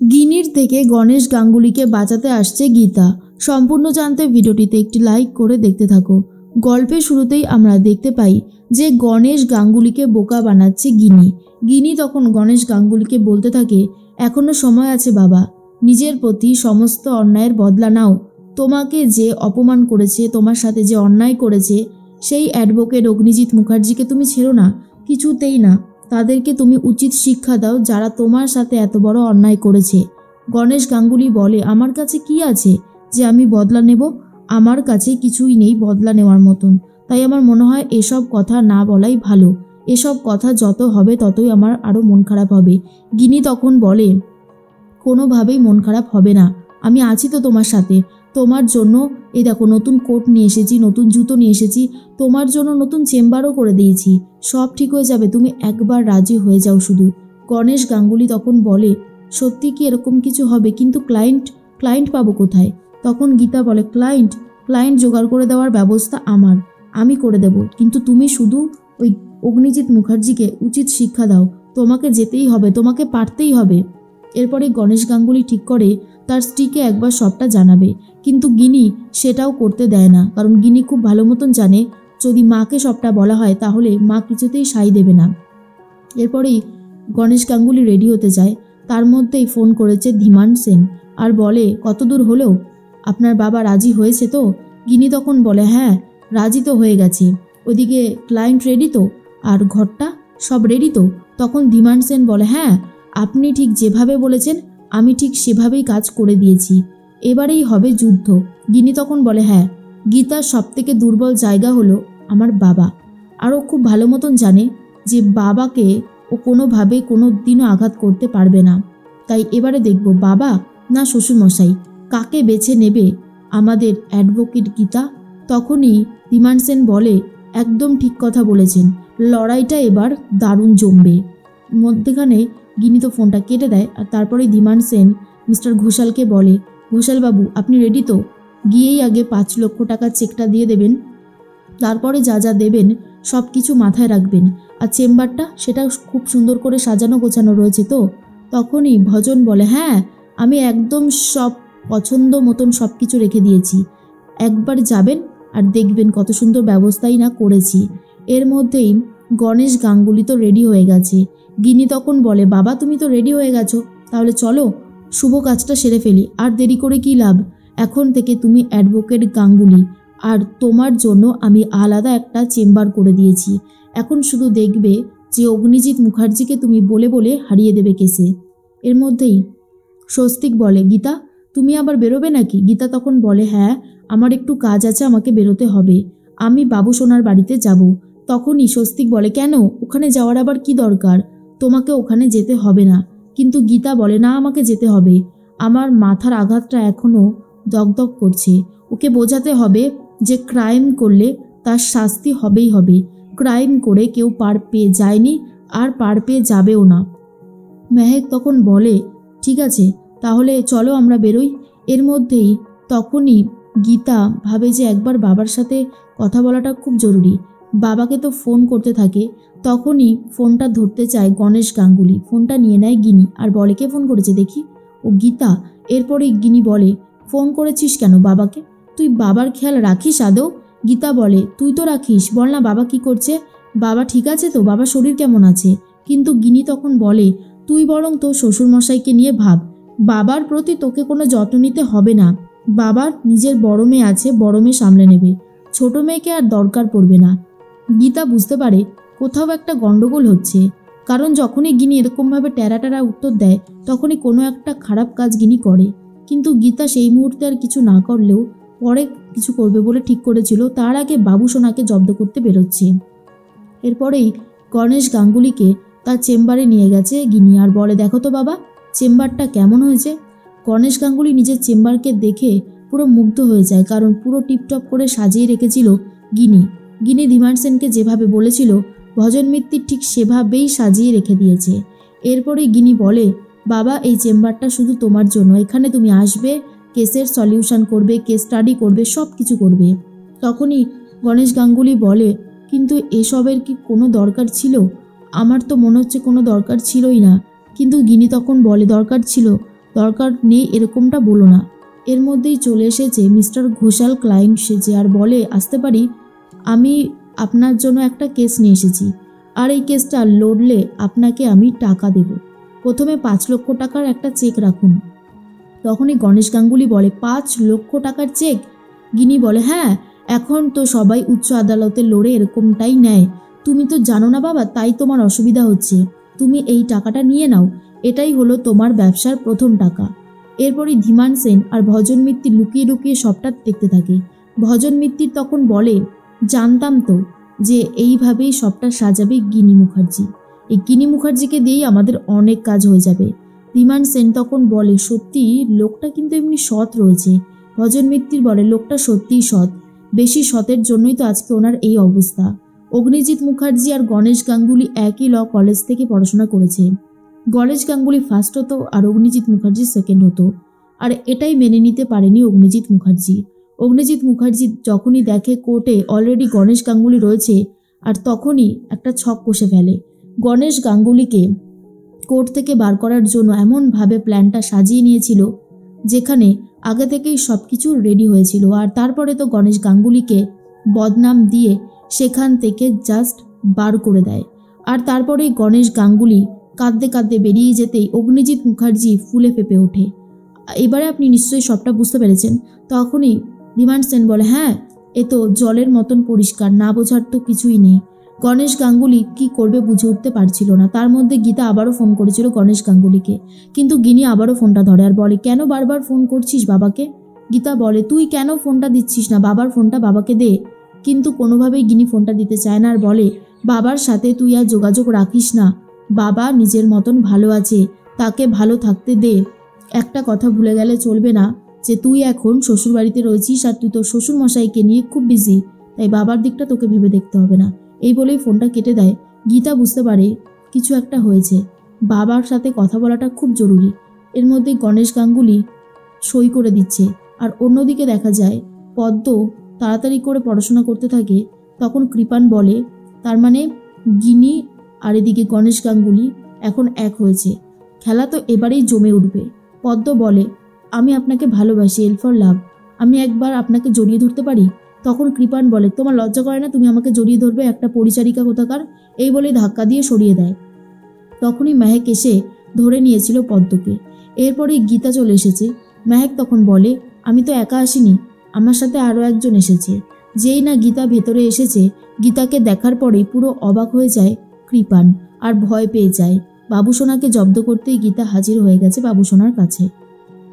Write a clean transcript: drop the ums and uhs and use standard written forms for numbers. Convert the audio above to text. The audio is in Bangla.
গিনির থেকে গণেশ গাঙ্গুলিকে বাঁচাতে আসছে গীতা। সম্পূর্ণ জানতে ভিডিওটিতে একটি লাইক করে দেখতে থাকো। গল্পের শুরুতেই আমরা দেখতে পাই যে গণেশ গাঙ্গুলিকে বোকা বানাচ্ছে গিনি। গিনি তখন গণেশ গাঙ্গুলিকে বলতে থাকে, এখনো সময় আছে বাবা, নিজের প্রতি সমস্ত অন্যায়ের বদলা নাও। তোমাকে যে অপমান করেছে, তোমার সাথে যে অন্যায় করেছে, সেই অ্যাডভোকেট অগ্নিজিৎ মুখার্জিকে তুমি ছেড়ো না, কিছুতেই না। তাদেরকে তুমি উচিত শিক্ষা দাও যারা তোমার সাথে এত বড় অন্যায় করেছে। গণেশ গাঙ্গুলি বলে, আমার কাছে কি আছে যে আমি বদলা নেব? আমার কাছে কিছুই নেই বদলা নেওয়ার মতন। তাই আমার মনে হয় এসব কথা না বলাই ভালো। এসব কথা যত হবে ততই আমার আরও মন খারাপ হবে। গিনি তখন বলে, কোনোভাবেই মন খারাপ হবে না, আমি আছি তো তোমার সাথে। তোমার জন্য এই দেখো নতুন কোট নিয়ে এসেছি, নতুন জুতো নিয়ে এসেছি, তোমার জন্য নতুন চেম্বারও করে দিয়েছি। সব ঠিক হয়ে যাবে, তুমি একবার রাজি হয়ে যাও শুধু। গণেশ গাঙ্গুলি তখন বলে, সত্যি কি এরকম কিছু হবে? কিন্তু ক্লায়েন্ট পাবো কোথায়? তখন গীতা বলে, ক্লায়েন্ট জোগাড় করে দেওয়ার ব্যবস্থা আমি করে দেব, কিন্তু তুমি শুধু ওই অগ্নিজিৎ মুখার্জিকে উচিত শিক্ষা দাও। তোমাকে যেতেই হবে, তোমাকে পারতেই হবে। এরপরে গণেশ গাঙ্গুলি ঠিক করে তার স্ত্রীকে একবার সবটা জানাবে, কিন্তু গিনি সেটাও করতে দেয় না, কারণ গিনি খুব ভালো মতন জানে যদি মাকে সবটা বলা হয় তাহলে মা কিছুতেই সাই দেবে না। এরপরেই গণেশ গাঙ্গুলি রেডি হতে যায়, তার মধ্যেই ফোন করেছে ধীমান সেন আর বলে, কত দূর হলো? আপনার বাবা রাজি হয়েছে তো? গিনি তখন বলে, হ্যাঁ রাজি তো হয়ে গেছে। ওইদিকে ক্লায়েন্ট রেডি তো? আর ঘরটা সব রেডি তো? তখন ধীমান সেন বলে, হ্যাঁ আপনি ঠিক যেভাবে বলেছেন আমি ঠিক সেভাবেই কাজ করে দিয়েছি, এবারেই হবে যুদ্ধ। গিনি তখন বলে, হ্যাঁ গীতার সবথেকে দুর্বল জায়গা হলো আমার বাবা, আরও খুব ভালো মতন জানে যে বাবাকে ও কোনোভাবে কোনো দিনও আঘাত করতে পারবে না। তাই এবারে দেখব বাবা না শ্বশুরমশাই, কাকে বেছে নেবে আমাদের অ্যাডভোকেট গীতা। তখনই ধীমান সেন বলে, একদম ঠিক কথা বলেছেন, লড়াইটা এবার দারুণ জমবে। মধ্যেখানে গিনি তো ফোনটা কেটে দেয়, আর তারপরে ধীমান সেন মিস্টার ঘোষালকে বলে, ঘোষালবাবু আপনি রেডি তো? গিয়েই আগে 5 লক্ষ টাকার চেকটা দিয়ে দেবেন, তারপরে যা যা দেবেন সব কিছু মাথায় রাখবেন। আর চেম্বারটা সেটা খুব সুন্দর করে সাজানো গোছানো রয়েছে তো? তখনই ভজন বলে, হ্যাঁ আমি একদম সব পছন্দ মতন সব কিছু রেখে দিয়েছি, একবার যাবেন আর দেখবেন কত সুন্দর ব্যবস্থাই না করেছি। এর মধ্যেই গণেশ গাঙ্গুলি তো রেডি হয়ে গেছে। গিনি তখন বলে, বাবা তুমি তো রেডি হয়ে গেছো, তাহলে চলো শুভ কাজটা সেরে ফেলি, আর দেরি করে কি লাভ? এখন থেকে তুমি অ্যাডভোকেট গাঙ্গুলি, আর তোমার জন্য আমি আলাদা একটা চেম্বার করে দিয়েছি। এখন শুধু দেখবে যে অগ্নিজিৎ মুখার্জিকে তুমি বলে বলে হারিয়ে দেবে কেসে। এর মধ্যেই স্বস্তিক বলে, গীতা তুমি আবার বেরোবে নাকি? গীতা তখন বলে, হ্যাঁ আমার একটু কাজ আছে, আমাকে বেরোতে হবে, আমি বাবু সোনার বাড়িতে যাব। তখনই স্বস্তিক বলে, কেন? ওখানে যাওয়ার আবার কি দরকার? তোমাকে ওখানে যেতে হবে না। কিন্তু গীতা বলে, না আমাকে যেতে হবে, আমার মাথার আঘাতটা এখনও দগদগ করছে। ওকে বোঝাতে হবে যে ক্রাইম করলে তার শাস্তি হবেই হবে, ক্রাইম করে কেউ পার পেয়ে যায়নি আর পার পেয়ে যাবেও না। মেহেক তখন বলে, ঠিক আছে তাহলে চলো আমরা বেরোই। এর মধ্যেই তখনই গীতা ভাবে যে একবার বাবার সাথে কথা বলাটা খুব জরুরি। বাবাকে তো ফোন করতে থাকে, তখনই ফোনটা ধরতে চায় গণেশ গাঙ্গুলি, ফোনটা নিয়ে নেয় গিনি আর বলে, কে ফোন করেছে দেখি? ও গীতা। এরপরে গিনি বলে, ফোন করেছিস কেন বাবাকে? তুই বাবার খেয়াল রাখিস আদৌ? গীতা বলে, তুই তো রাখিস, বল না বাবা কি করছে, বাবা ঠিক আছে তো, বাবার শরীর কেমন আছে? কিন্তু গিনি তখন বলে, তুই বরং তোর শ্বশুরমশাইকে নিয়ে ভাব, বাবার প্রতি তোকে কোনো যত্ন নিতে হবে না, বাবার নিজের বড় মেয়ে আছে, বড় মেয়ে সামলে নেবে, ছোট মেয়েকে আর দরকার পড়বে না। গীতা বুঝতে পারে কোথাও একটা গন্ডগোল হচ্ছে, কারণ যখনই গিনি এরকমভাবে টেরা উত্তর দেয় তখনই কোনো একটা খারাপ কাজ গিনি করে। কিন্তু গীতা সেই মুহূর্তে আর কিছু না করলেও পরে কিছু করবে বলে ঠিক করেছিল, তার আগে বাবু সোনাকে জব্দ করতে বেরোচ্ছে। এরপরেই গণেশ গাঙ্গুলিকে তার চেম্বারে নিয়ে গেছে গিনি আর বলে, দেখো তো বাবা চেম্বারটা কেমন হয়েছে। গণেশ গাঙ্গুলি নিজের চেম্বারকে দেখে পুরো মুগ্ধ হয়ে যায়, কারণ পুরো টিপটপ করে সাজিয়ে রেখেছিল গিনি ধীমান সেনকে যেভাবে বলেছিল ভজন মিত্তির ঠিক সেভাবেই সাজিয়ে রেখে দিয়েছে। এরপরে গিনি বলে, বাবা এই চেম্বারটা শুধু তোমার জন্য, এখানে তুমি আসবে, কেসের সলিউশন করবে, কেস স্টাডি করবে, সব কিছু করবে। তখনই গণেশ গাঙ্গুলি বলে, কিন্তু এসবের কি কোনো দরকার ছিল? আমার তো মনে হচ্ছে কোনো দরকার ছিলই না, কিন্তু গিনি তখন বলে দরকার ছিল, দরকার নেই এরকমটা বলো না। এর মধ্যেই চলে এসেছে মিস্টার ঘোষাল ক্লায়েন্ট সেজে আর বলে আসতে পারি, আমি আপনার জন্য একটা কেস নিয়ে এসেছি, আর এই কেসটা লড়লে আপনাকে আমি টাকা দেব। প্রথমে 5 লক্ষ টাকার একটা চেক রাখুন। তখনই গণেশ গাঙ্গুলি বলে 5 লক্ষ টাকার চেক? গিনি বলে হ্যাঁ, এখন তো সবাই উচ্চ আদালতে লড়ে এরকমটাই নেয়। তুমি তো জানো না বাবা, তাই তোমার অসুবিধা হচ্ছে। তুমি এই টাকাটা নিয়ে নাও, এটাই হলো তোমার ব্যবসার প্রথম টাকা। এরপরই ধীমান সেন আর ভজন মিত্তির লুকিয়ে লুকিয়ে সবটা দেখতে থাকে। ভজন মিত্তির তখন বলে জানতাম তো যে এইভাবেই সবটা সাজাবে গিনি মুখার্জি। এই গিনি মুখার্জিকে দিয়েই আমাদের অনেক কাজ হয়ে যাবে। ধীমান সেন তখন বলে সত্যি লোকটা কিন্তু এমনি সৎ রয়েছে। ভজন মিত্তির বলে লোকটা সত্যিই সৎ, বেশি সতের জন্যই তো আজকে ওনার এই অবস্থা। অগ্নিজিৎ মুখার্জি আর গণেশ গাঙ্গুলি একই ল কলেজ থেকে পড়াশোনা করেছে। গণেশ গাঙ্গুলি ফার্স্ট হতো আর অগ্নিজিৎ মুখার্জি সেকেন্ড হতো, আর এটাই মেনে নিতে পারেনি অগ্নিজিৎ মুখার্জি। অগ্নিজিৎ মুখার্জি যখনই দেখে কোর্টে অলরেডি গণেশ গাঙ্গুলি রয়েছে, আর তখনই একটা ছক কষে ফেলে। গণেশ গাঙ্গুলিকে কোর্ট থেকে বার করার জন্য এমনভাবে প্ল্যানটা সাজিয়ে নিয়েছিল যেখানে আগে থেকেই সব কিছু রেডি হয়েছিল, আর তারপরে তো গণেশ গাঙ্গুলিকে বদনাম দিয়ে সেখান থেকে জাস্ট বার করে দেয়। আর তারপরেই গণেশ গাঙ্গুলি কাঁদতে কাঁদতে বেরিয়ে যেতেই অগ্নিজিৎ মুখার্জি ফুলে ফেপে ওঠে। এবারে আপনি নিশ্চয়ই সবটা বুঝতে পেরেছেন। তখনই ধীমান সেন বলে হ্যাঁ, এ তো জলের মতন পরিষ্কার, না বোঝার তো কিছুই নেই। গণেশ গাঙ্গুলি কি করবে বুঝে উঠতে পারছিল না। তার মধ্যে গীতা আবারও ফোন করেছিল গণেশ গাঙ্গুলিকে, কিন্তু গিনি আবারও ফোনটা ধরে আর বলে কেন বারবার ফোন করছিস বাবাকে? গীতা বলে তুই কেন ফোনটা দিচ্ছিস না, বাবার ফোনটা বাবাকে দে। কিন্তু কোনোভাবেই গিনি ফোনটা দিতে চায় না আর বলে বাবার সাথে তুই আর যোগাযোগ রাখিস না, বাবা নিজের মতন ভালো আছে, তাকে ভালো থাকতে দে। একটা কথা ভুলে গেলে চলবে না যে তুই এখন শ্বশুরবাড়িতে রয়েছিস আর তুই তোর শ্বশুরমশাইকে নিয়ে খুব বিজি, তাই বাবার দিকটা তোকে ভেবে দেখতে হবে না। এই বলেই ফোনটা কেটে দেয়। গীতা বুঝতে পারে কিছু একটা হয়েছে, বাবার সাথে কথা বলাটা খুব জরুরি। এর মধ্যে গণেশ গাঙ্গুলি সই করে দিচ্ছে, আর অন্যদিকে দেখা যায় পদ্ম তাড়াতাড়ি করে পড়াশোনা করতে থাকে। তখন কৃপান বলে তার মানে গিনি আর এদিকে গণেশ গাঙ্গুলি এখন এক হয়েছে, খেলা তো এবারেই জমে উঠবে। পদ্ম বলে আমি আপনাকে ভালোবাসি, এল ফর লাভ, আমি একবার আপনাকে জড়িয়ে ধরতে পারি? তখন কৃপান বলে তোমার লজ্জা করে না তুমি আমাকে জড়িয়ে ধরবে, একটা পরিচারিকা কোথাকার? এই বলে ধাক্কা দিয়ে সরিয়ে দেয়। তখনই মেহেক এসে ধরে নিয়েছিল পদ্মকে। এরপরেই গীতা চলে এসেছে। মেহেক তখন বলে আমি তো একা আসিনি, আমার সাথে আরও একজন এসেছে। যেই না গীতা ভেতরে এসেছে, গীতাকে দেখার পরেই পুরো অবাক হয়ে যায় কৃপান আর ভয় পেয়ে যায়। বাবুসোনাকে জব্দ করতেই গীতা হাজির হয়ে গেছে বাবুসোনার কাছে।